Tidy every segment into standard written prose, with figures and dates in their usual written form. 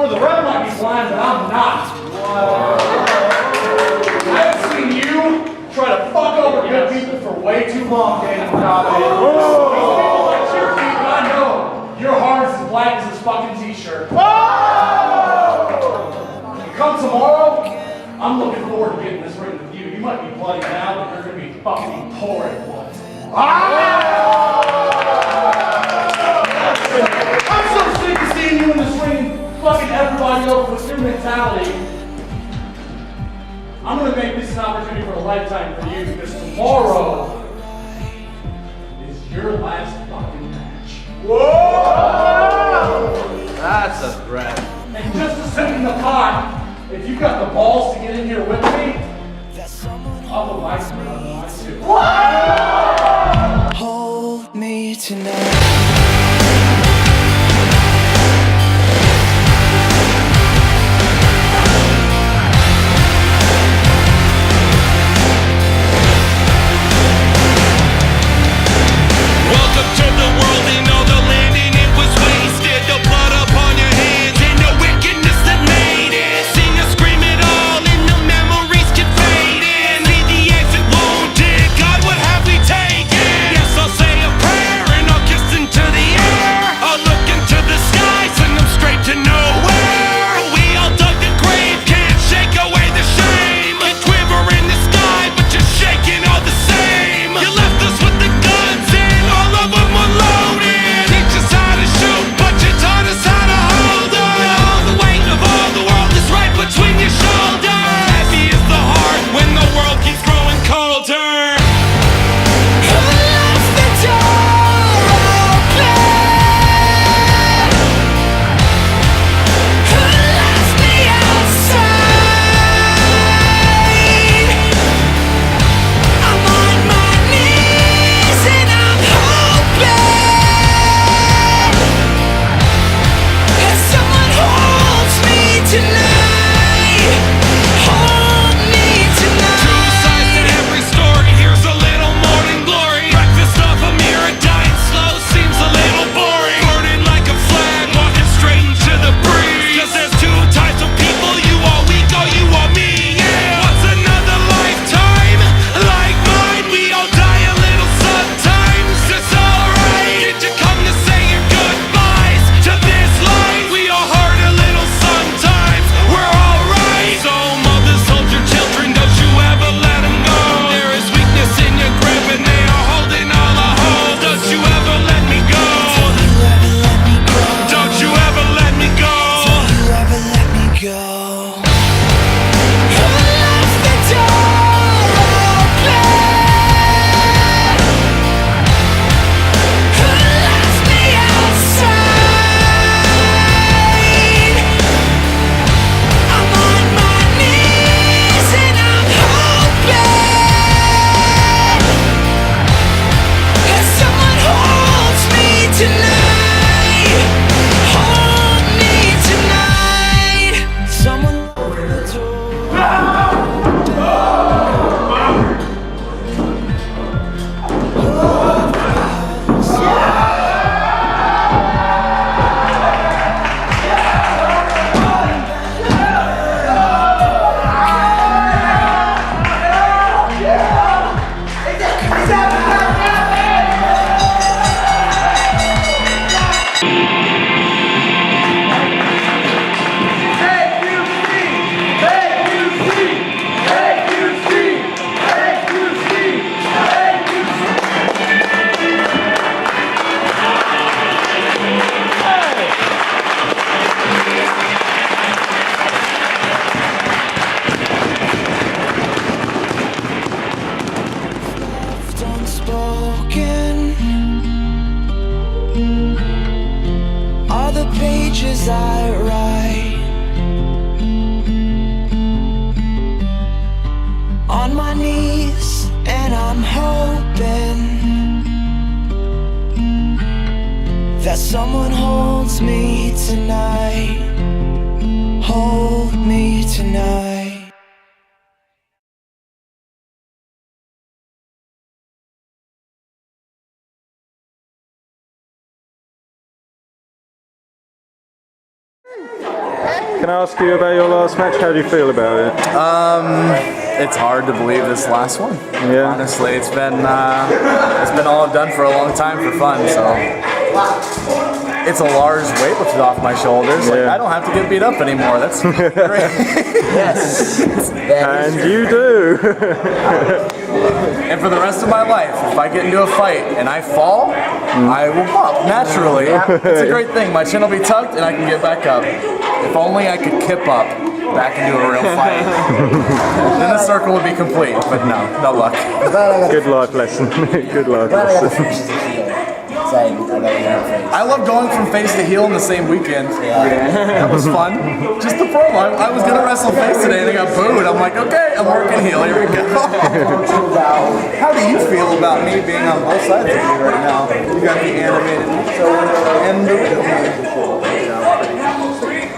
Sure, the rep might be blind, but I'm not. I have seen you try to fuck over good people for way too long, Dana. I know your heart is as black as this fucking t-shirt. Come tomorrow, I'm looking forward to getting this ring with you. You might be bloody now, but you're going to be fucking pouring blood. I'm so sick of seeing you in this ring fucking everybody over with your mentality. I'm going to make this an opportunity for a lifetime for you because tomorrow is your last fucking match. Whoa! That's a threat. And just to sit in the pot, if you got the balls to get in here with me, I'll put my foot on the line too. Hold me tonight. Welcome to the world and all the landing it was wasted. The blood upon your hands and the wickedness that made it. Sing and scream it all and the memories can fade in. See the exit wounded, God, what have we taken? Yes, I'll say a prayer and I'll kiss into Can I ask you about your last match? How do you feel about it? It's hard to believe this last one. Yeah. Honestly, it's been all I've done for a long time for fun. So it's a large weight lifted off my shoulders. Like, I don't have to get beat up anymore. That's great. Yes. And you do. And for the rest of my life, if I get into a fight and I fall, I will pop naturally. It's a great thing. My chin will be tucked and I can get back up. If only I could kip up back into a real fight. Then the circle would be complete. But no luck. Good life lesson. Good life lesson. I love going from face to heel in the same weekend. That was fun. Just the promo. I was gonna wrestle face today and I got booed. I'm like, okay, I'm working heel. Here we go. How do you feel about me being on both sides of you right now? You got the animated and the real me.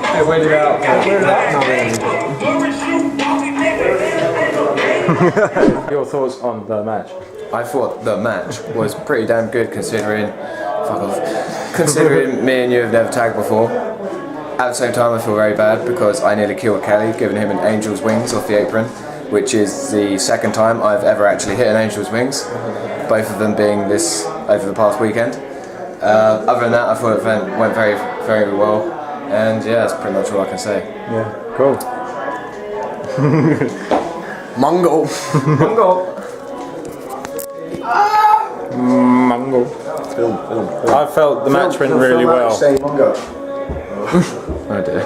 Hey, wait it out. Your thoughts on the match? I thought the match was pretty damn good considering me and you have never tagged before. At the same time I feel very bad because I nearly killed Kelly giving him an angel's wings off the apron, which is the second time I've ever actually hit an angel's wings, both of them being this over the past weekend. Other than that I thought it went very, very well, and yeah, that's pretty much all I can say. Yeah, cool. Mungo! Mungo. Mungo. I felt the match went really well. Oh dear.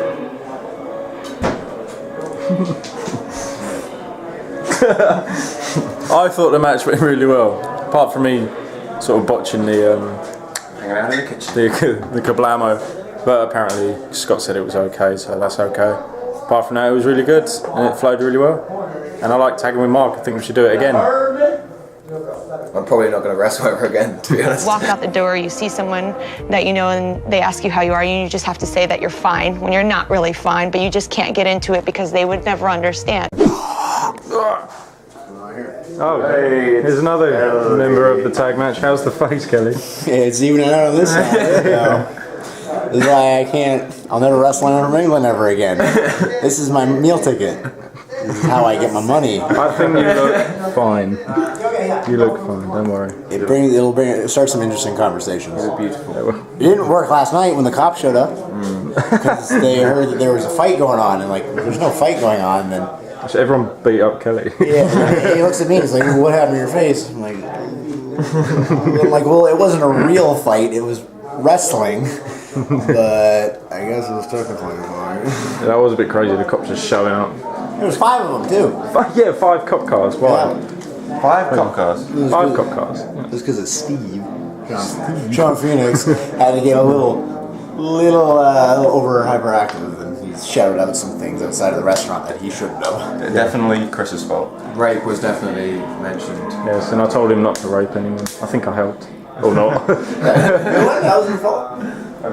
I thought the match went really well. Apart from me sort of botching the Hanging out in the kitchen. the kablamo, but apparently Scott said it was okay, so that's okay. Apart from that, it was really good and it flowed really well. And I like tagging with Mark. I think we should do it again. I'm probably not going to wrestle ever again, to be honest. Walk out the door, you see someone that you know and they ask you how you are, and you just have to say that you're fine when you're not really fine, but you just can't get into it because they would never understand. Oh, hey, here's another member of the tag match. How's the face, Kelly? It's even out on this side. So. This is why I'll never wrestle in England ever again. This is my meal ticket. This is how I get my money. I think you look fine. You look fine, don't worry. It'll start some interesting conversations. It's beautiful. It didn't work last night when the cops showed up. Because they heard that there was a fight going on, and like, there's no fight going on, then... So everyone beat up Kelly. Yeah, he looks at me, he's like, what happened to your face? I'm like, well, it wasn't a real fight, it was wrestling. But I guess it was technically a fight. Yeah, that was a bit crazy, the cops just showing up. There was 5 of them, too. Yeah, 5 cop cars, why? Yeah. 5 cop cars? 5 cop cars. Yeah. Just because it's Steve. John Phoenix had to get a little over hyperactive, and he shouted out some things outside of the restaurant that he shouldn't have. Definitely Chris's fault. Rape was definitely mentioned. Yes, and I told him not to rape anyone. I think I helped. Or not. That was your fault.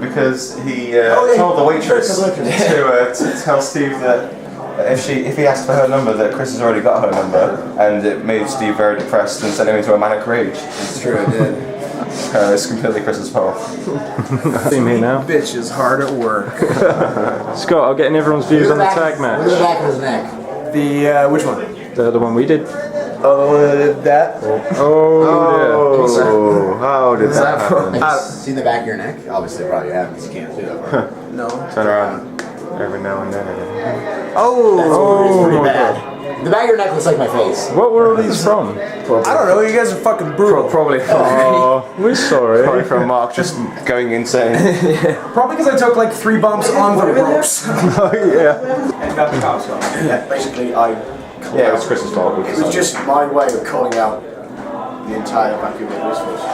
Because he told the waitress to tell Steve that if he asked for her number, that Chris has already got her number, and it made Steve very depressed and sent him into a manic rage. It's true, it did. It's completely Chris's fault. I see him here now. Bitch is hard at work. Scott, I'm getting everyone's views on the tag match. Look at the back of his neck. The, which one? The one we did. Oh, the one that did that? Oh, how did that happen? Have you seen the back of your neck? Obviously, probably haven't, because you can't see that. No. Turn around every now and then. Oh, pretty bad. The back of your neck looks like my face. What were all these from? I don't know, you guys are fucking brutal. Probably from Oh, we're sorry. Probably from Mark just going insane. Probably because I took like 3 bumps on the ropes. Oh, yeah. And got the cops on. Yeah, basically, it was Chris's fault. It was just my way of calling out the entire Vancouver police force.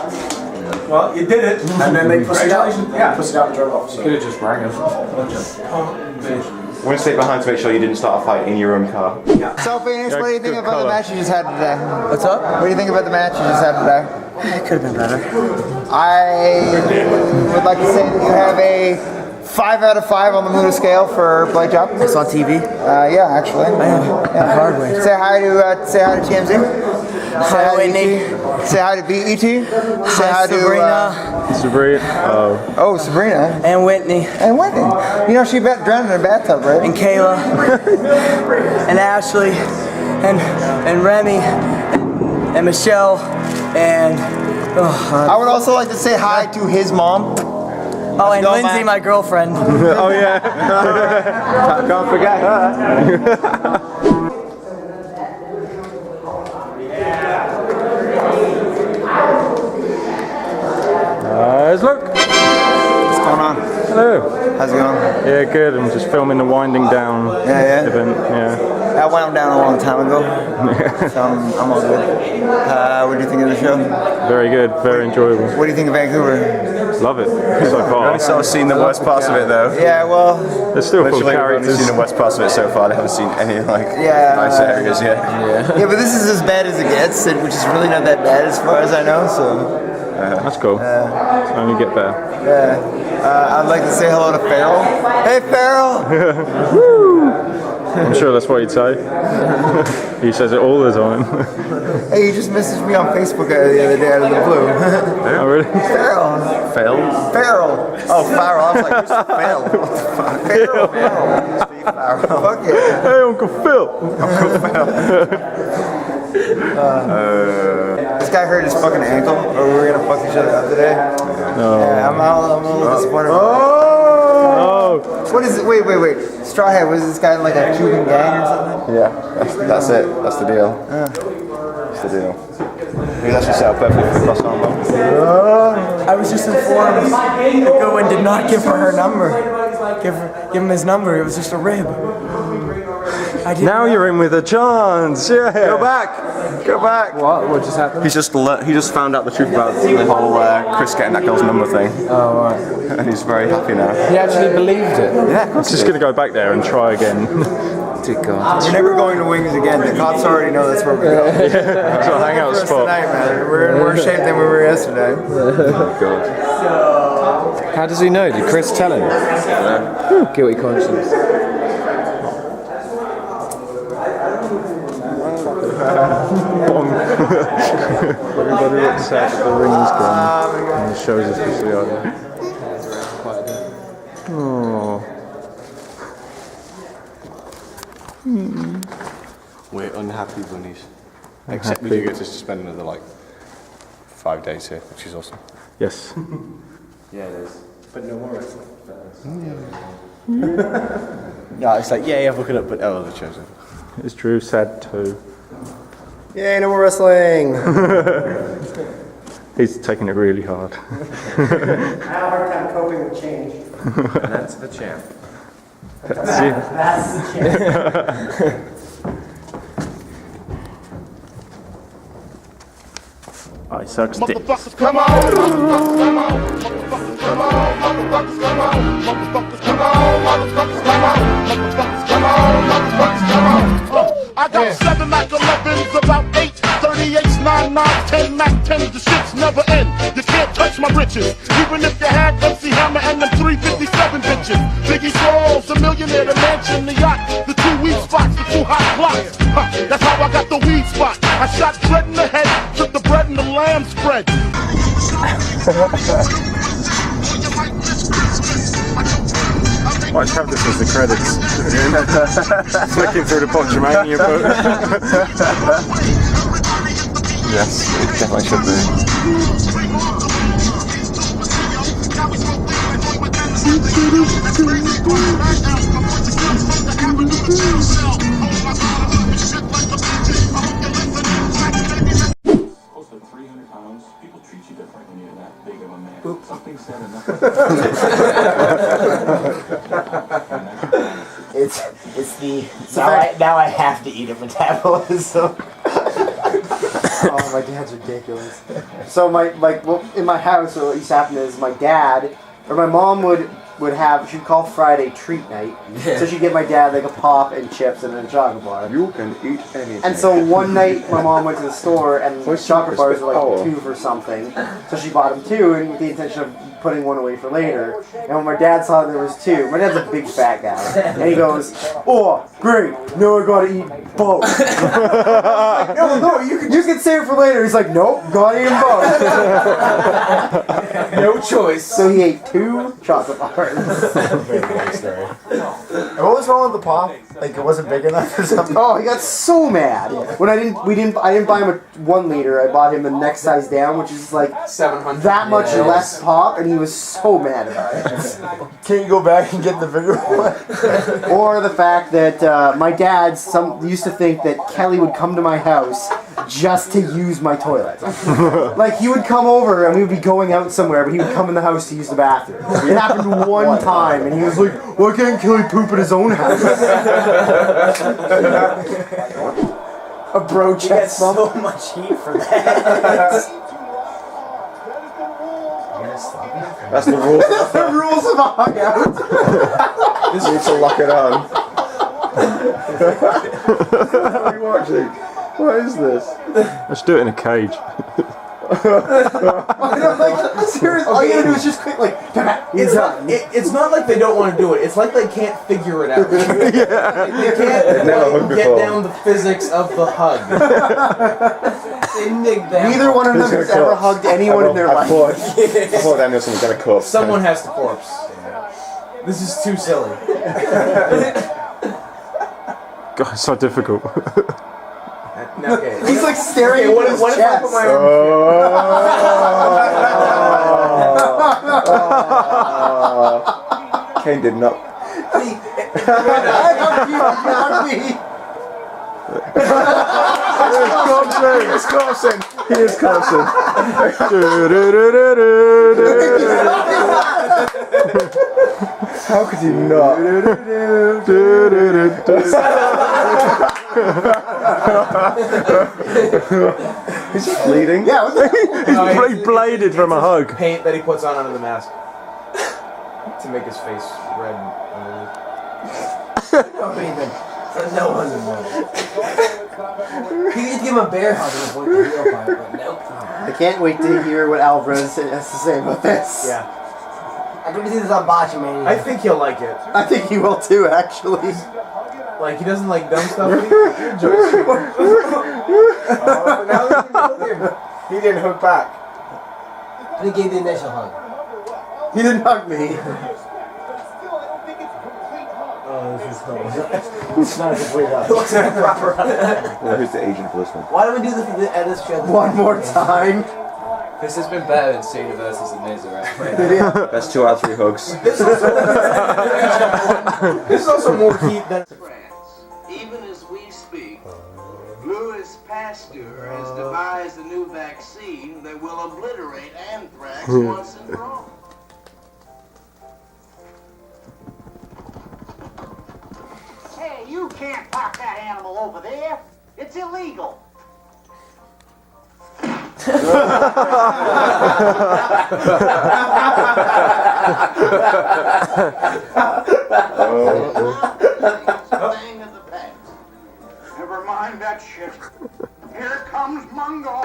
Well, you did it. And then they pussed it out. Yeah. Pussed it out and drove off. So. Could have just rang him. We're going to stay behind to make sure you didn't start a fight in your own car. So, Phoenix, what do you think about the match you just had today? What's up? What do you think about the match you just had today? It could have been better. I would like to say that you have a 5 out of 5 on the Muda scale for blade job. It's on TV? Yeah, actually. Yeah, hard way. Say hi to TMZ. hi, Whitney. Say hi to BET. Say hi to Sabrina. Oh, Sabrina. And Whitney. And Whitney. You know she drowned in a bathtub, right? And Kayla. And Ashley. And Remy. And Michelle. And I would also like to say hi to his mom. Oh, and Lindsay, my girlfriend. Oh yeah. Can't forget her. There's Luke. What's going on? Hello. How's it going? Yeah, good. I'm just filming the winding down event. Yeah. I wound down a long time ago, so I'm all good. What do you think of the show? Very good. Very enjoyable. What do you think of Vancouver? Love it so far. I've sort of seen the worst parts of it though. Yeah, well, There's still full Literally, I've only characters. seen the worst parts of it so far. They haven't seen any like Yeah. nice areas yet. yeah, but this is as bad as it gets, which is really not that bad as far as I know. So That's cool. Only get better. I'd like to say hello to Farrell. Hey, Farrell. I'm sure that's what he'd say. He says it all the time. Hey, you just messaged me on Facebook the other day out of the blue. Oh really? Farrell. Phil? Farrell. Oh, Farrell. I was like, who's Phil? What the fuck? Farrell. Steve Farrell. Fuck it. Hey, Uncle Phil. This guy hurt his fucking ankle, or we were gonna fuck each other up today. No. Yeah, I'm a little disappointed. Oh. What is it? Wait. Strawhead, was this guy in like a Cuban gang or something? Yeah, that's it. That's the deal. That's the deal. He was actually set up perfectly for the cross arm bar. I was just informed that Goen did not give her number. Give him his number. It was just a rib. Now you're in with a chance. Yeah. Go back. Go back. What just happened? He just found out the truth about the whole Chris getting that girl's number thing. Oh right. And he's very happy now. He actually believed it. Yeah, of course. Just gonna go back there and try again. Dear God. We're never going to Wings again. The cops already know that's where we're going. It's a hangout spot. Tonight, man. We're in worse shape than we were yesterday. Oh God. How does he know? Did Chris tell him? Guilty conscience. Everybody looks sad that the ring's gone. And the show's officially over. Oh. We're unhappy bunnies. Except we do get to spend another like 5 days here, which is awesome. Yes. Yeah, it is. But no more wrestling. No, it's like, yeah, look it up, but oh, the show's over. It's true, sad too. Yay, no more wrestling! He's taking it really hard. I have a hard time coping with change. And that's the champ. That's it. That's the change. I sucks dick. Motherfuckers, come on. Motherfuckers, come on. Motherfuckers, come on. Motherfuckers, come on. Motherfuckers, come on. Motherfuckers, come on. Motherfuckers, come on. Motherfuckers, come on. I got 7 Mac 11s, about 8 38s, 9 9s, 10 Mac 10s. The shits never end. You can't touch my riches. Even if you had MC Hammer and them 357 bitches. Biggie Smalls, a millionaire, the mansion, the yacht, the 2 weed spots, the 2 hot blocks. That's how I got the weed spot. I shot Dread in the head, took the bread and the lamb spread. Might have this as the credits. Flicking through the Botchamania book. Yes, it definitely should be. It's the now I have to eat a metabolism. Oh, my dad's ridiculous. So in my house, what used to happen is my dad or my mom would have, she'd call Friday treat night. Yeah. So she'd get my dad like a pop and chips and a chocolate bar. You can eat anything. And so one night my mom went to the store and the chocolate bars were like $2 for something. So she bought them 2 and with the intention of putting one away for later. And when my dad saw there was two, my dad's a big fat guy, and he goes, "Oh, great! Now I gotta eat both." No, you can save it for later. He's like, "Nope, gotta eat them both." No choice. So he ate 2 chocolate bars. And what was wrong with the pop? Like, it wasn't big enough or something? Oh, he got so mad when I didn't buy him a 1 liter. I bought him the next size down, which is like 700. that much less pop, and he was so mad about it. Can't you go back and get the bigger one? Or the fact that my dad used to think that Kelly would come to my house just to use my toilet. Like, he would come over and we would be going out somewhere, but he would come in the house to use the bathroom. It happened one time, and he was like, "Why can't Kelly poop at his own house?" A bro check. So much heat for that. That's the rules. That's the rules of a hangout. You need to lock it on. What are you watching? What is this? Let's do it in a cage. Seriously, all you gotta do is just quick, like, It's not like they don't want to do it. It's like they can't figure it out. They can't get down the physics of the hug. Neither one of them has ever hugged anyone in their life. I thought Danielson was going to cook. Someone has to corpse. This is too silly. God, it's so difficult. Okay. He's like staring at his chest. Kane did not. It's Carson. He is Carson. How could you not? Is he bleeding? Yeah, He's bladed from a hug. Paint that he puts on under the mask to make his face red underneath. No one knows. He could give him a bear hug and avoid the real fight, but nope. I can't wait to hear what Alvarez has to say about this. Yeah. I can see this on Botcha Mania. I think he'll like it. I think he will too, actually. Like, he doesn't like dumb stuff, but he enjoys it. He didn't hook back. He gave the initial hug. He didn't hug me. It's not a complete hug. It wasn't a proper hug. Well, who's the agent for this one? Why don't we do this at this show? One more time. This has been better than Cena versus the Miz, right? That's 2 out of 3 hugs. This is also more heat than... Even as we speak, Louis Pasteur has devised a new vaccine that will obliterate anthrax once and for all. Hey, you can't park that animal over there. It's illegal. Thing of the past. Never mind that shit. Here comes Mungo.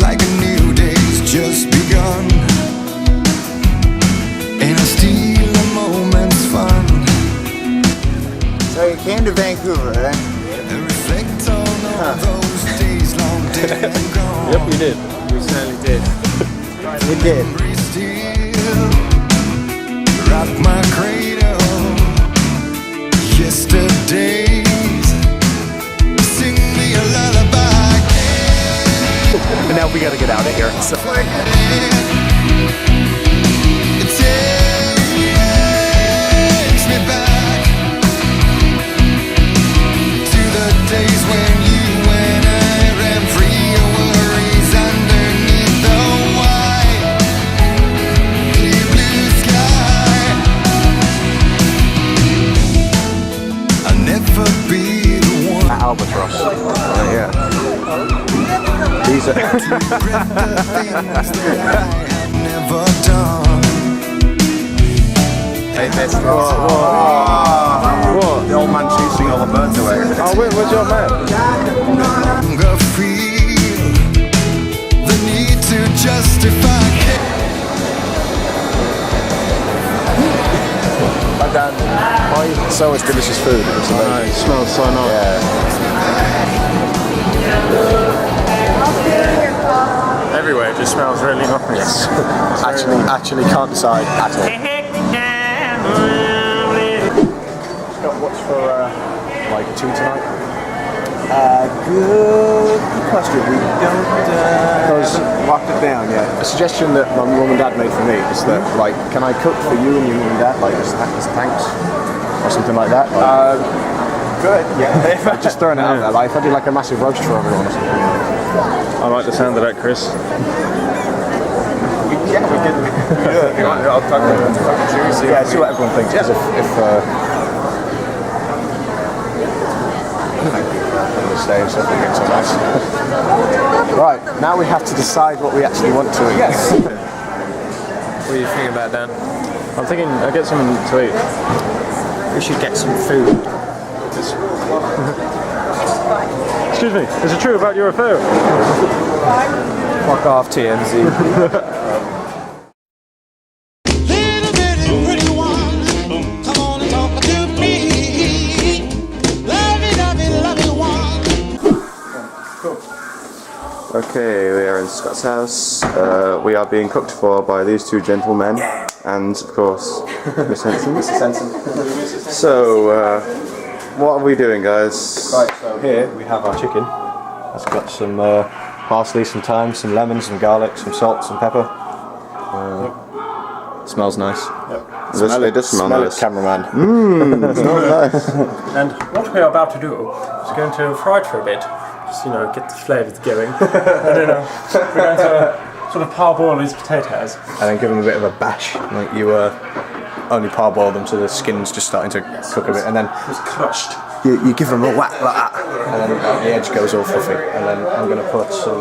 Like a new day's just begun, and I steal a moment's fun. So you came to Vancouver, right? Reflect on all those days long dead and gone. Yep, we did. We certainly did. We did. Rock my cradle. Yesterdays. Sing me a lullaby. And now we gotta get out of here. So. Takes me back to the days when you and I ran free of worries underneath the white, clear blue sky. I'll never be the regret the things that I had never done. Hey, miss. What? The old man chasing all the birds away. Oh, where's your man? No longer feel the need to justify care. Dan, so much delicious food. It's amazing. It smells so nice. Yeah. Everywhere it just smells really nice. Actually can't decide at all. What's for like 2 tonight? Good question. We don't. Because whacked it down, yeah. A suggestion that my mum and dad made for me is that, like, can I cook for you and your mum and dad, like, as thanks, or something like that? Like, Good. Yeah. just throwing it out there. Like, if I did like a massive roast for everyone or something. I like the sound of that, Chris. Yeah, we did. I'll talk to you. Yeah, see what everyone thinks. Because if on the stage, so it's so nice. Right, now we have to decide what we actually want to eat. Yes. What are you thinking about, Dan? I'm thinking I'll get something to eat. We should get some food. Excuse me, is it true about your affair? Fuck off, TMZ. Okay, we are in Scott's house. We are being cooked for by these 2 gentlemen, and of course, Miss Henson. Mrs. Henson. So, what are we doing, guys? Right, so here we have our chicken. It's got some parsley, some thyme, some lemon, some garlic, some salt, some pepper. Smells nice. Yep. It does smell nice. It, cameraman. Smells nice. And what we're about to do is going to fry it for a bit. Just, get the flavours going. And then we're going to sort of parboil these potatoes. And then give them a bit of a bash. Like you only parboil them so the skin's just starting to cook a bit. And then it's crushed. You give them a whack like that. And then the edge goes all fluffy. And then I'm going to put some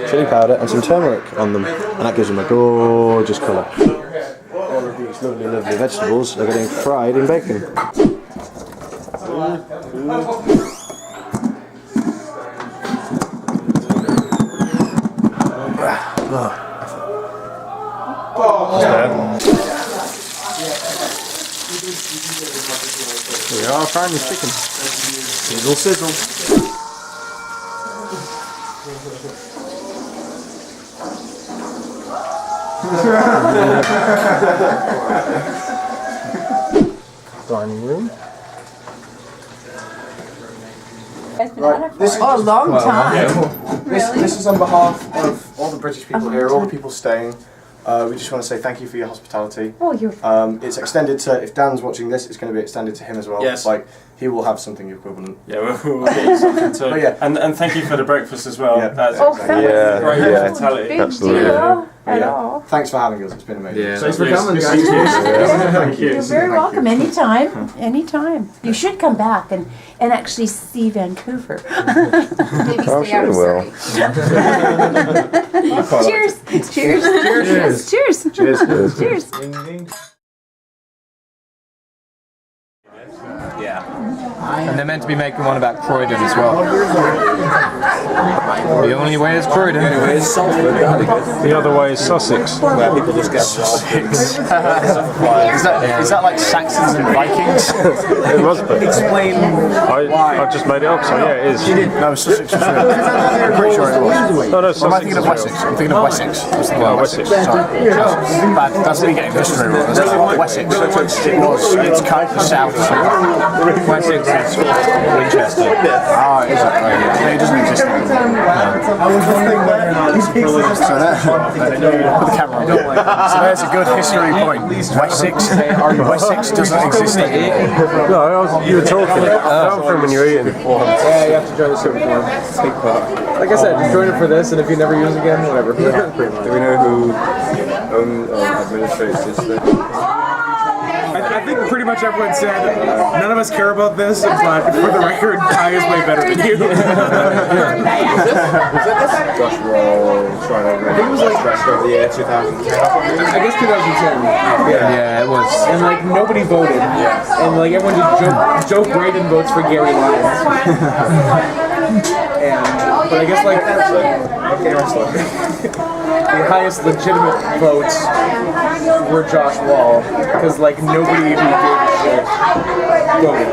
chili powder and some turmeric on them. And that gives them a gorgeous colour. All of these lovely, lovely vegetables are getting fried in bacon. We are frying this chicken. Sizzle, sizzle. Dining room. Right. This for a long time. This is on behalf of all the British people here, all the people staying. We just want to say thank you for your hospitality. Oh, you're. It's extended to, if Dan's watching this, it's going to be extended to him as well. Yes. Like, he will have something equivalent. Yeah, we'll get you something too. But yeah. And thank you for the breakfast as well. Yeah. That's exactly. great hospitality. Absolutely. Thanks for having us. It's been amazing. Yeah, Thanks for coming, guys. Thank you. You're very welcome. Anytime. Anytime. You should come back and actually see Vancouver. Maybe I'm sure we will. Cheers. Cheers. Cheers. Cheers. Cheers. Cheers. Yeah. And they're meant to be making one about Croydon as well. The only way is Croydon. The only way is Salford. The other way is Sussex. Where people just get Sussex. Is that like Saxons and Vikings? It must be. Explain why. I just made it up, so yeah, it is. You did? No, Sussex was real. I'm pretty sure it was. No, Or am I thinking of Wessex? I'm thinking of Wessex. I was thinking of Wessex. Sorry. Bad. That's me getting history wrong. Wessex. It's kind of south. Wessex is Winchester. Ah, is that right? Yeah, it doesn't exist anymore. So there, put the camera on. So there's a good history point. Wessex doesn't exist anymore. No, you were talking. I'm from when you're eating. Yeah, you have to join the super forum. Take part. Like I said, join it for this, and if you never use it again, whatever. Do we know who administrates this thing? I I think pretty much everyone said none of us care about this, but for the record, Ty is way better than you. Josh Wall trying to win Rest of the Year 2010. I guess 2010. Yeah, it was. And like nobody voted. And like everyone just Joe Braden votes for Gary Lyons. But I guess like the highest legitimate votes were Josh Wall, because like nobody even gave a shit voted.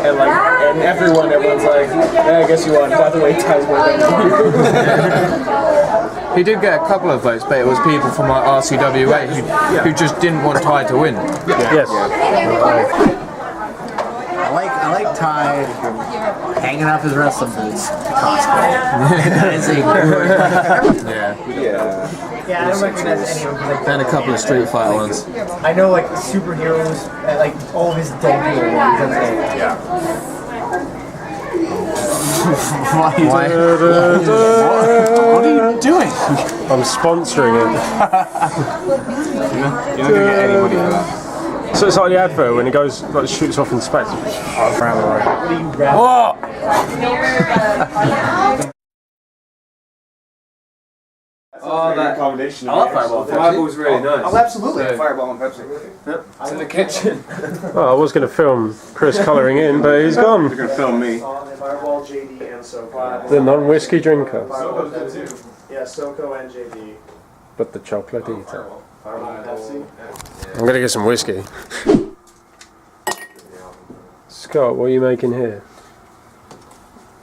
And everyone's like, yeah, I guess you won. By the way, Ty's way better than you. He did get a couple of votes, but it was people from like RCWA who just didn't want Ty to win. Yes. I like Ty hanging up his wrestling boots cosplay. That is a good. Yeah, I don't recognize any of them. And a couple of Street Fighter ones. I know like superheroes, like all of his Deadpool ones. Yeah. Why? What are you doing? I'm sponsoring it. You're not going to get any money for that. So it's like the advert when it goes, like shoots off in space. What do you What? Oh, that combination. I love Fireball. Fireball's really nice. Oh, absolutely. Fireball and Pepsi. Yep. It's in the kitchen. Well, I was going to film Chris colouring in, but he's gone. You're going to film me. Fireball, JD, and SoCo. The non-whiskey drinker, Yeah, SoCo and JD. but the chocolate eater. Fireball and Pepsi. I'm going to get some whiskey. Scott, what are you making here?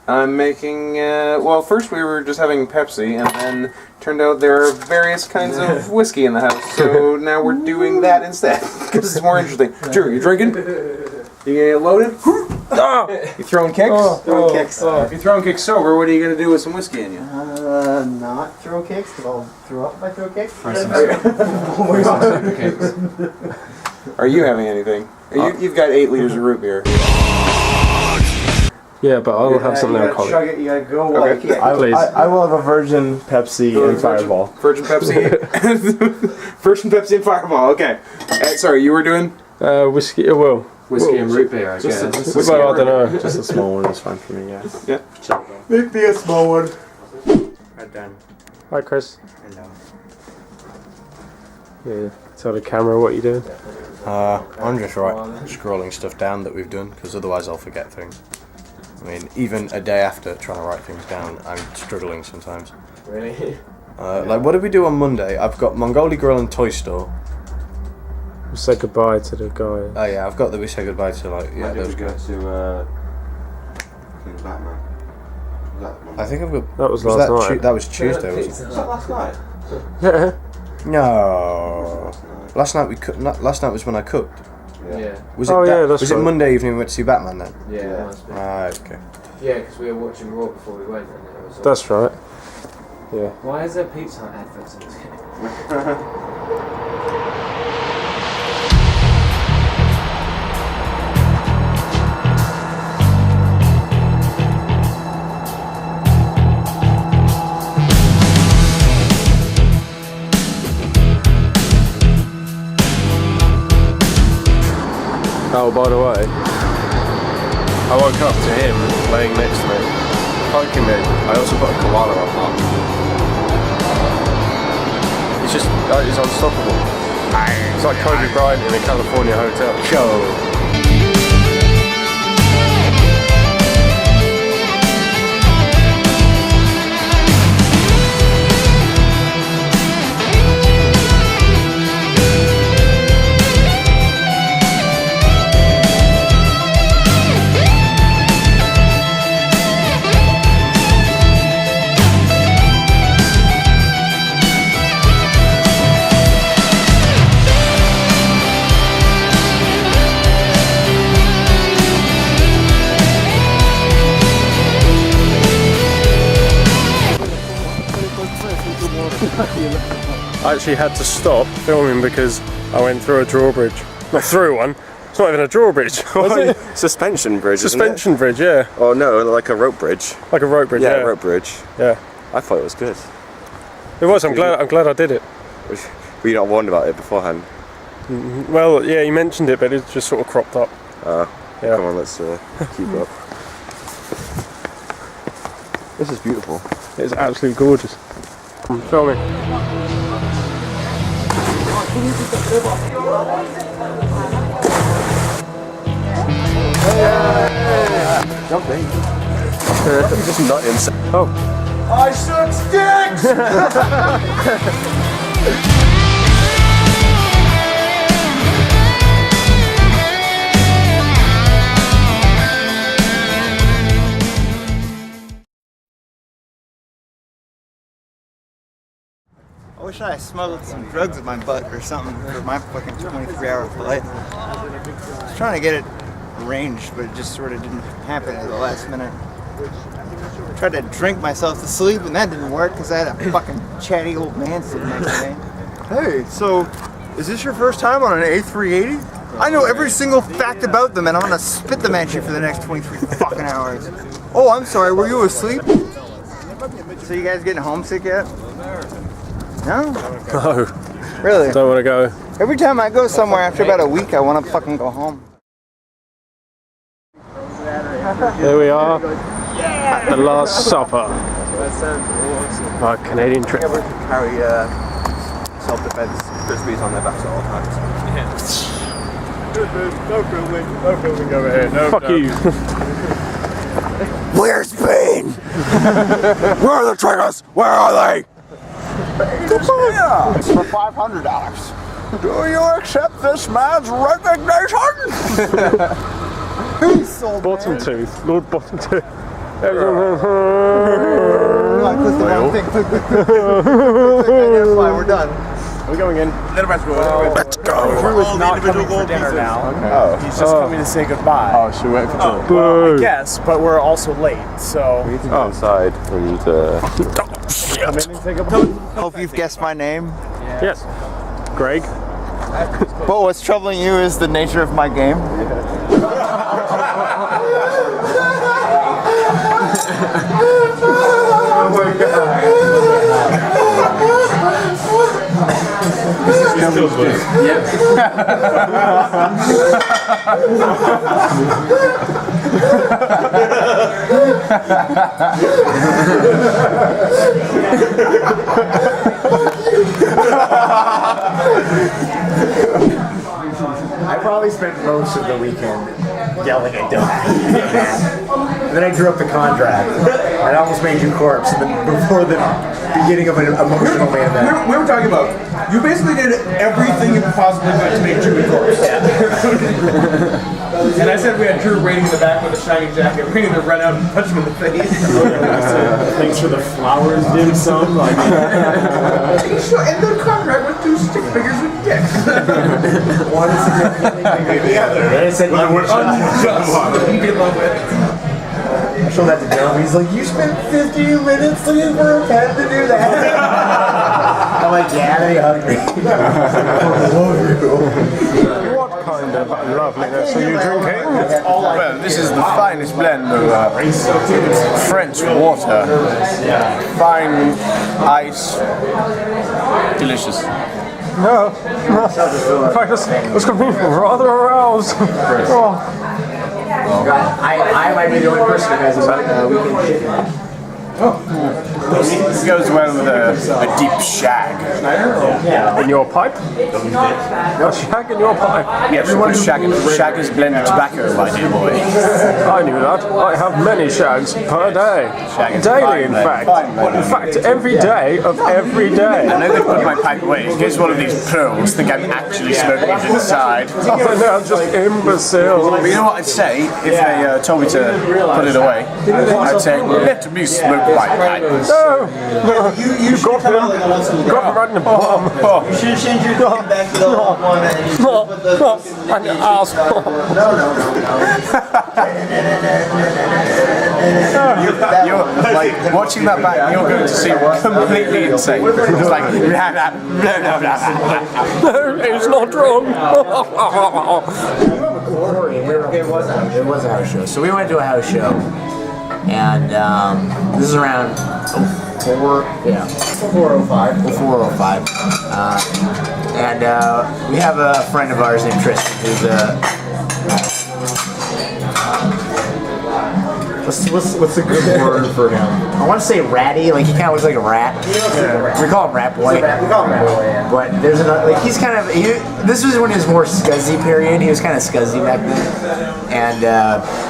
I'm making, well, first we were just having Pepsi, and then turned out there are various kinds of whiskey in the house, so now we're doing that instead, because it's more interesting. Drew, you drinking? You gonna get loaded? You throwing kicks? Throwing kicks. If you're throwing kicks sober, what are you gonna do with some whiskey in you? Not throw kicks, because I'll throw up if I throw kicks. Are you having anything? You've got 8 liters of root beer. Yeah, but I'll have some alcoholic. Chug it, you gotta go Okay. like Please. I will have a virgin Pepsi and Fireball. Virgin Pepsi. Virgin Pepsi and Fireball, okay. Sorry, you were doing? Whiskey, Whiskey and root beer, I guess. Well, I don't know. Just a small one is fine for me, yeah. Yeah. Make me a small one. Right done. Hi, Chris. Hello. Yeah, tell the camera what you're doing. I'm just scrolling stuff down that we've done, because otherwise I'll forget things. I mean, even a day after trying to write things down, I'm struggling sometimes. Really? Like, what did we do on Monday? I've got Mongoli Grill and Toy Store. We'll say goodbye to the guy. Oh yeah, I've got that we say goodbye to, like, yeah, When did those we go guys. to Batman? Was that Monday? I think I've got... That was last night. That was Tuesday, wasn't Was that last night? Yeah. it? No. Last night last night was when I cooked. Yeah. Was Oh, it yeah, that's was it right. Monday evening we went to see Batman then? Yeah, it must be. Okay. Yeah, because we were watching Raw before we went, and it was all... That's right. Yeah. Why is there Pizza Hut adverts on this game? Oh, by the way, I woke up to him laying next to me, poking me. I also put a koala on top. He's unstoppable. It's like Kobe Bryant in a California hotel. I actually had to stop filming because I went through a drawbridge. Not through one. It's not even a drawbridge. Was it? Suspension bridge, Suspension bridge, yeah. Oh no, like a rope bridge. Like a rope bridge, yeah. Rope bridge. Yeah. I thought it was good. It was. I'm glad I did it. Were you not warned about it beforehand? Well, yeah, you mentioned it, but it's just sort of cropped up. Yeah. Come on, let's keep up. This is beautiful. It's absolutely gorgeous. Film me. Jumping. Just not inside. Oh. I shook sticks! I wish I smuggled some drugs in my butt or something for my fucking 23-hour flight. I was trying to get it arranged, but it just sort of didn't happen at the last minute. I tried to drink myself to sleep, and that didn't work because I had a fucking chatty old man sitting next to me. Hey, so is this your first time on an A380? I know every single fact about them, and I'm gonna spit them at you for the next 23 fucking hours. Oh, I'm sorry, were you asleep? So you guys getting homesick yet? No? No. Really? Don't want to go. Every time I go somewhere after about a week, I want to fucking go home. Here we are at the Last Supper. Our Canadian trip. Carry self-defense frisbees on their backs at all times. No filming over here. No, Fuck you. Where's Spain? Where are the triggers? Where are they? It's for $500. Do you accept this man's resignation? Peace, old Bottom man. tooth. Lord Bottom Tooth. Click the wrong thing. Click. Fine, we're done. We're going in. Let's go. Drew is not coming for dinner now. Oh. He's just coming to say goodbye. Oh, should we wait for Drew? Well, I guess, but we're also late, so. We need to go inside and Come in and say goodbye. Hope you've guessed my name. Yes. Greg. But what's troubling you is the nature of my game. Oh my god. This is still good. I probably spent most of the weekend yelling at Dylan. And then I drew up the contract. And I almost made you corpse before the beginning of an emotional man event. We were talking about, you basically did everything you possibly could to make Drew a corpse. And I said we had Drew waiting in the back with a shiny jacket, waiting to run out and punch him in the face. Thanks for the flowers, dim sum. Like, and the contract with 2 stick figures with dicks. one is significantly bigger than the other. And it said unjust. I showed that to Dylan. He's like, you spent 15 minutes looking for a pen to do that? I'm like, yeah, they hugged me. I love you. What kind of loveliness are you drinking? Well, this is the finest blend of French water, fine ice, delicious. No. In fact, it's got me rather aroused. I might be the only person who has a weekend chicken. It goes well with a deep shag. In your pipe? A shag in your pipe? Yes, shag is blended tobacco, my dear boy. I knew that. I have many shags per day. Daily, in fact. In fact, every day of every day. I know they put my pipe away in case one of these pearls think I'm actually smoking it inside. Oh, they're just imbeciles. But you know what I'd say if they told me to put it away? I'd say, let me smoke my pipe. No, you got him right in the bottom. You should have changed your thing back to the old one and you should put the... And your ass. You're like watching that back, you're going to see completely insane. It's like blah blah blah blah blah. No, it's not wrong. It was a house show. So we went to a house show. And this is around 4:05. And And we have a friend of ours named Tristan who's what's a good word for him? I want to say ratty, like he kind of looks like a rat. Yeah. We call him Rat Boy. We call him Rat Boy, yeah. But there's another, like he's kind of, this was when he was more scuzzy period. He was kind of scuzzy back then. And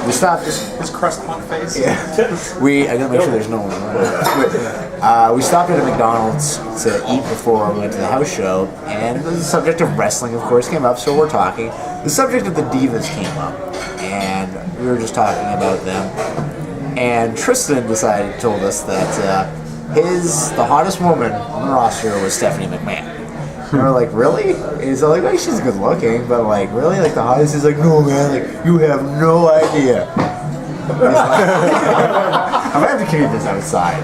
we stopped. His crust on face. Yeah. I gotta make sure there's no one around. We stopped at a McDonald's to eat before we went to the house show, and the subject of wrestling, of course, came up. So we're talking. The subject of the Divas came up, and we were just talking about them. And Tristan told us that the hottest woman on the roster was Stephanie McMahon. And we're like, really? And he's like, well, she's good looking, but like, really? Like the hottest? He's like, no, man, like, you have no idea. I'm gonna have to keep this outside.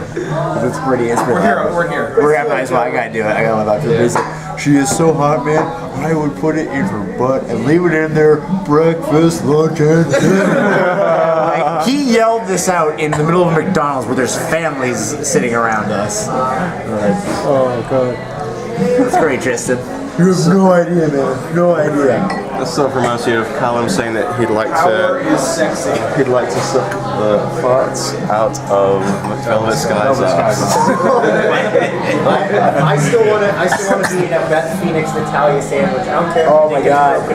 It's pretty. We're here. We're having a nice I gotta do it. I gotta live up to it. He's like, she is so hot, man. I would put it in her butt and leave it in there breakfast, lunch, and dinner. He yelled this out in the middle of McDonald's where there's families sitting around us. Oh god. That's great, Tristan. You have no idea, man. No idea. That song reminds me of Callum saying that he'd like to suck the farts out of Velvet Sky's ass. I still want to be in a Beth Phoenix Natalia sandwich. I don't care. Oh my god.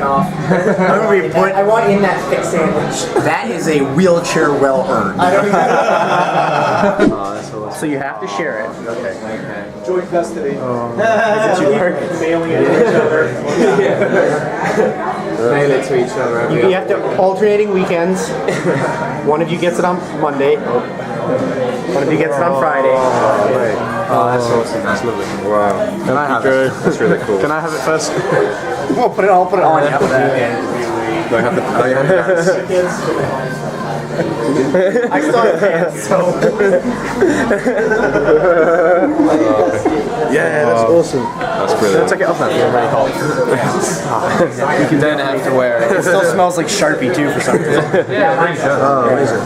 I want in that thick sandwich. That is a wheelchair well earned. I don't even. So you have to share it. Okay. Joint custody. Is it your mailing it to each other. Mail it to each other. You have to alternating weekends. One of you gets it on Monday. One of you gets it on Friday. Oh, that's awesome. That's lovely. Wow. Can I have it? That's really cool. Can I have it first? I'll put it on you. Do I have the pants? I still have pants, so. Yeah, that's awesome. That's brilliant. Take it off now. You don't have to wear it. It still smells like Sharpie too for some reason. Oh, amazing.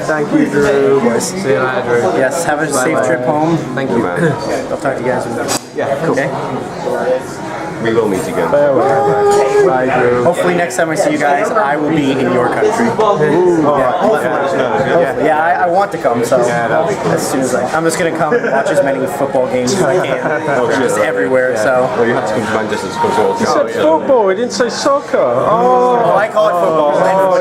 Thank you, Drew. See you later, Drew. Yes, have a safe trip home. Thank you, man. I'll talk to you guys. Yeah, cool. Okay. We will meet again. Bye, Drew. Hopefully next time I see you guys, I will be in your country. Yeah, I want to come, so as soon as I'm just going to come and watch as many football games as I can. Just everywhere, so. Well, you have to come to Manchester because all You said football, we didn't say soccer. Well, I call it football.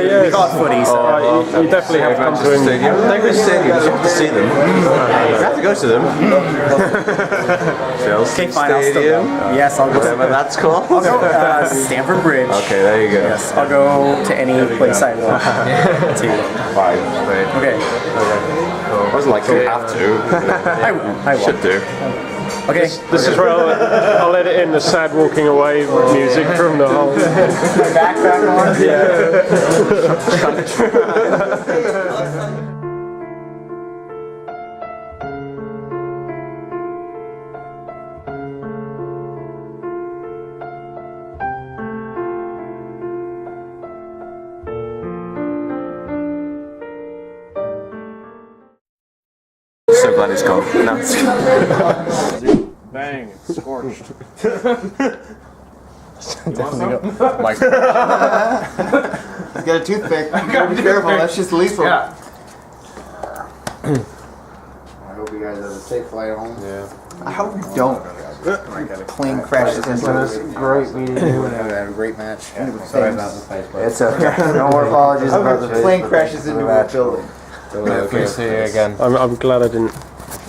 Yes. We call it footy, so. You definitely have to come to England. They go to stadiums, you have to see them. You have to go to them. Chelsea Fine, I'll still go. Yes, I'll go. Whatever that's called. I'll go Stamford Bridge. Okay, there you go. Yes, I'll go to any place I want to. Fine. Okay. I wasn't like you have to. I will. Should do. Okay. This is where I'll edit in the sad walking away music from the whole. Backpack on? Yeah. So glad it's gone. No, it's gone. Bang, scorched. Mike. He's got a toothpick. Be careful, that's just lethal. Yeah. I hope you guys have a safe flight home. Yeah. I hope you don't. Plane crashes into us. Great meeting you. We had a great match. Sorry about the place, but it's okay. No more apologies about the plane crashes into a building. Okay, see you again. I'm glad I didn't.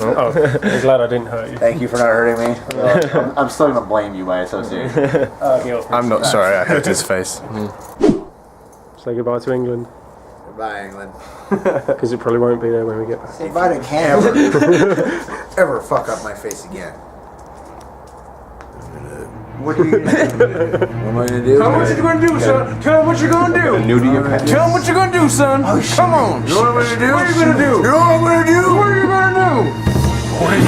Oh, I'm glad I didn't hurt you. Thank you for not hurting me. I'm still gonna blame you by association. I'm not sorry I hurt his face. Say goodbye to England. Goodbye, England. Because it probably won't be there when we get back. Say bye to Canada. Ever fuck up my face again. What are you gonna do? What am I gonna do? Tell him what you're gonna do, son. Tell him what you're gonna do. New to your pants. Tell him what you're gonna do, son. Oh, come on. You know what I'm gonna do? What are you gonna do? You know what I'm gonna do? What are you gonna do? What is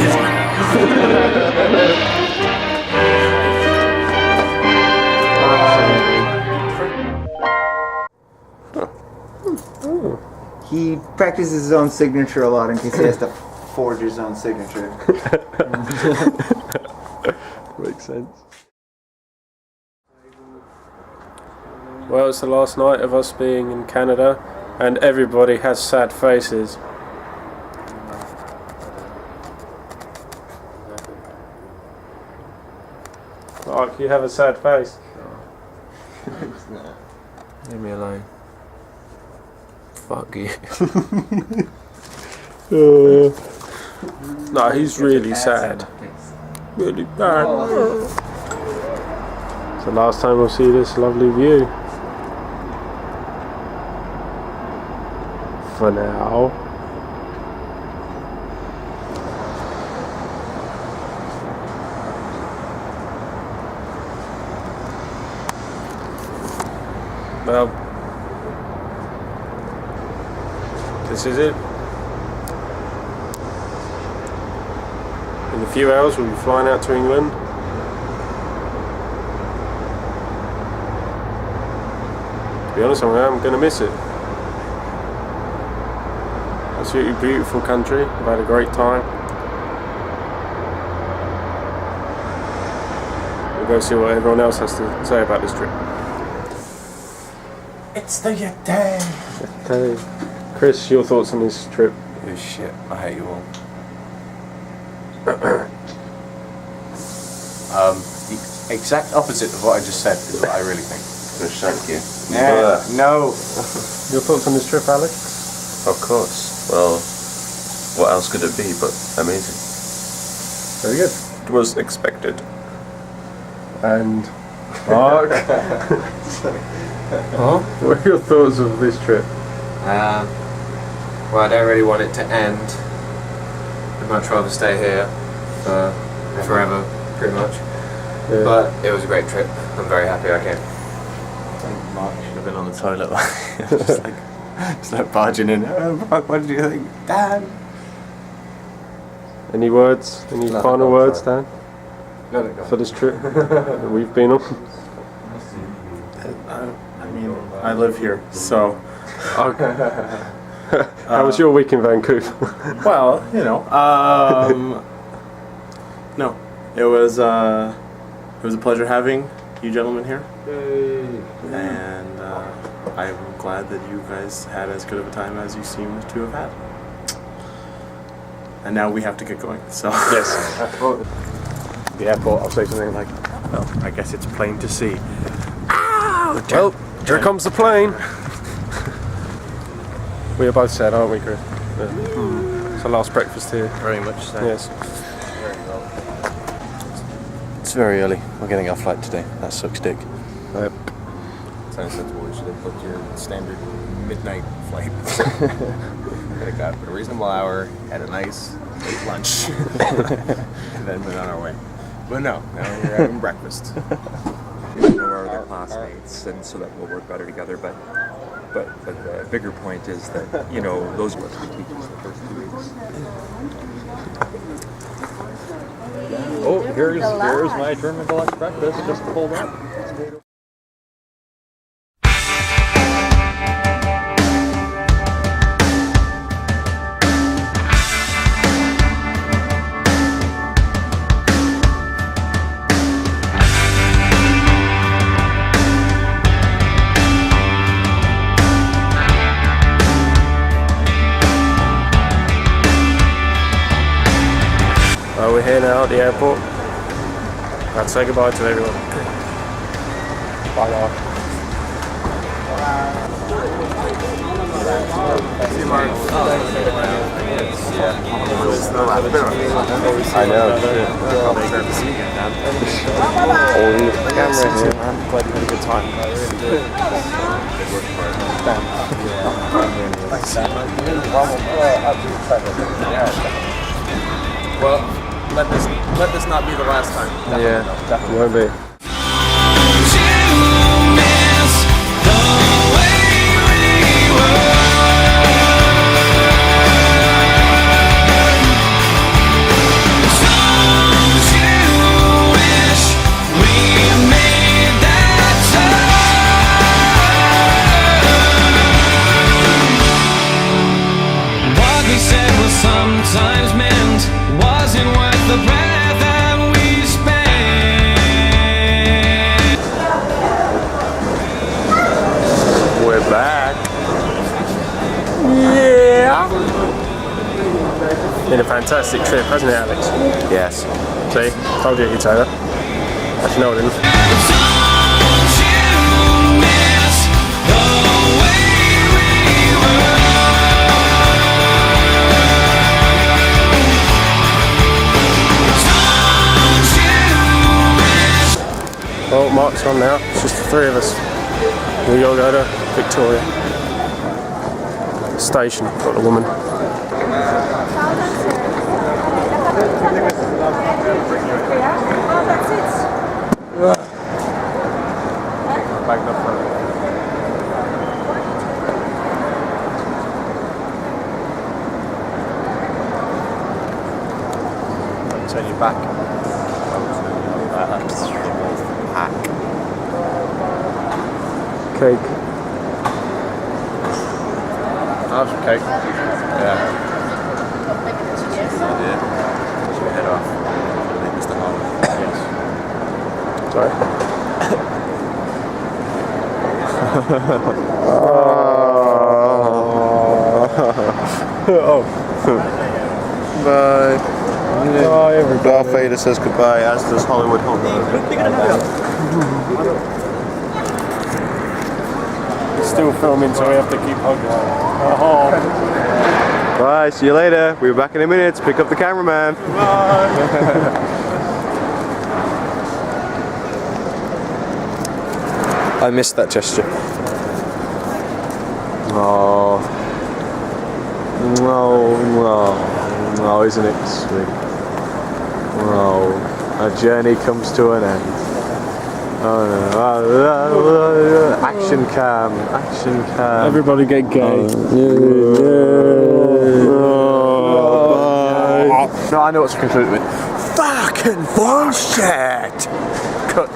He practices his own signature a lot in case he has to forge his own signature. Makes sense. Well, it's the last night of us being in Canada, and everybody has sad faces. Mark, you have a sad face. Leave me alone. Fuck you. No, he's really sad. Really bad. It's the last time we'll see this lovely view. For now. Well, this is it. In a few hours we'll be flying out to England. To be honest, I'm going to miss it. Absolutely beautiful country. I've had a great time. We'll go see what everyone else has to say about this trip. It's the day. Okay. Chris, your thoughts on this trip? Oh shit, I hate you all. The exact opposite of what I just said is what I really think. Thank you. No. Your thoughts on this trip, Alex? Of course. Well, what else could it be but amazing? Very good. It was expected. And Mark? What are your thoughts of this trip? Well, I don't really want it to end. I'd much rather stay here for forever, pretty much. Yeah. But it was a great trip. I'm very happy I came. Mark should have been on the toilet. just like barging in. Mark, what did you think? Dan! Any words? Any final words, Dan? No, for this trip that we've been on? I mean, I live here, so. How was your week in Vancouver? Well, you know, no, it was a pleasure having you gentlemen here, and I'm glad that you guys had as good of a time as you seem to have had. And now we have to get going. So yes, the airport. I'll say something like, "Well, I guess it's plain to see." Well, here comes the plane. We are both sad, aren't we, Chris? Yeah. It's our last breakfast here. Very much so. Yes. It's very early. We're getting our flight today. That sucks dick. Yep. Sounds sensible. You should have booked your standard midnight flight. Could have got a reasonable hour, had a nice late lunch, and then went on our way. But no, now you're having breakfast. We know our other classmates, and so that we'll work better together. But the bigger point is that, you know, those were three teachers the first 2 weeks. Oh, here's my German deluxe breakfast just pulled up. We're here now at the airport. Let's say goodbye to everyone. Bye now. I know. Holding the camera here. I'm glad you had a good time. Well, let this not be the last time. Yeah, definitely won't be. What we said was sometimes meant wasn't worth the breath that we spent. Been a fantastic trip, hasn't it, Alex? Yes. See, told you he'd say that. Actually, no, I didn't. Well, Mark's on now. It's just the three of us. We all go to Victoria Station. Got a woman. Back up front. Turn your back. Pack. Cake. Have some cake. Yeah. Should we head off? Mr. Harlan. Yes. Sorry. Oh. Bye. Bye, everybody. Darth Vader says goodbye, as does Hollywood Hondo. Still filming, so we have to keep hugging. Oh. Bye, see you later. We'll be back in a minute. Pick up the cameraman. Bye. I missed that gesture. Oh. No, isn't it sweet? Oh, our journey comes to an end. Oh no. Action cam. Everybody get gay. No, I know what's concluded with. Fucking bullshit! Cut.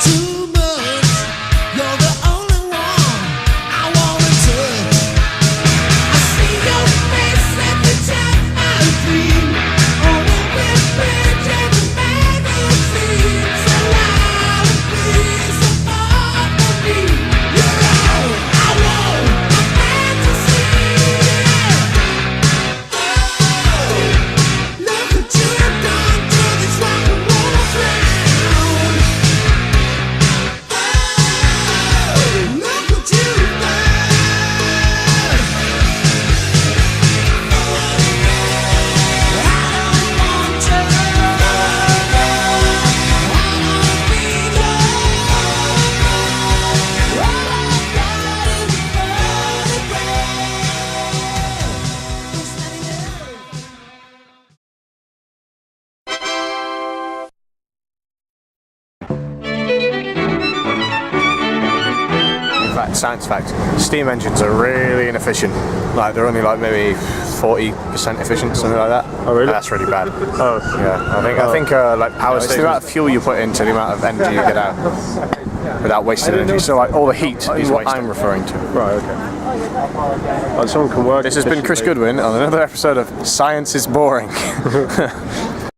Too much. You're the only one I wanna touch. I see your face every time I dream. On every page of the magazine. So loud and free, so far from me. You're all I want, a fantasy. Oh, look what you have done to this rock and roll town. Look what you've done. I don't want to. I don't be loved. All I've got is a In fact, science fact, steam engines are really inefficient. Like they're only like maybe 40% efficient, something like that. Oh really? And that's really bad. Oh Yeah, I think like power stations. It's the amount of fuel you put into the amount of energy you get out without wasting energy. So like all the heat is what I'm referring to. Right, okay. Like someone can work. This has been Chris Goodwin on another episode of Science is Boring.